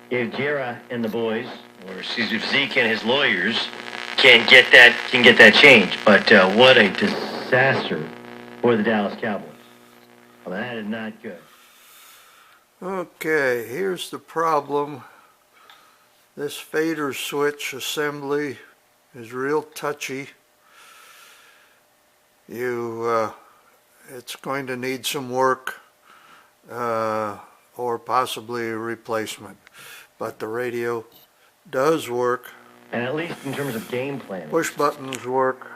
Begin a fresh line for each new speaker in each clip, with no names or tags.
if Jera and the boys, or excuse me, if Zeke and his lawyers can get that change. But what a disaster for the Dallas Cowboys. I mean, that is not good.
Okay, here's the problem. This fader switch assembly is real touchy. It's going to need some work or possibly a replacement. But the radio does work.
And at least in terms of game planning.
Push buttons work.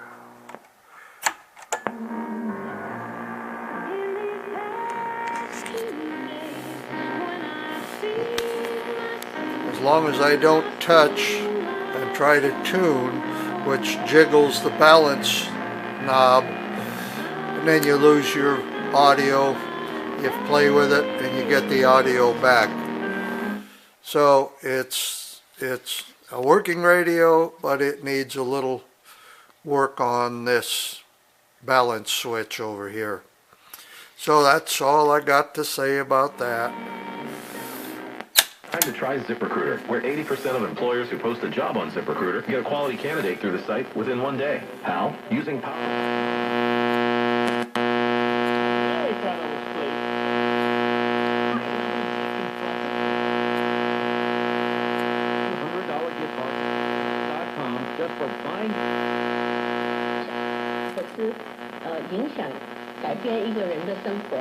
As long as I don't touch and try to tune, which jiggles the balance knob, and then you lose your audio. You play with it and you get the audio back. So it's a working radio, but it needs a little work on this balance switch over here. So that's all I got to say about that.
Time to try ZipRecruiter, where 80% of employers who post a job on ZipRecruiter get a quality candidate through the site within 1 day. How? Using
just for buying 可是影响改变一个人的生活。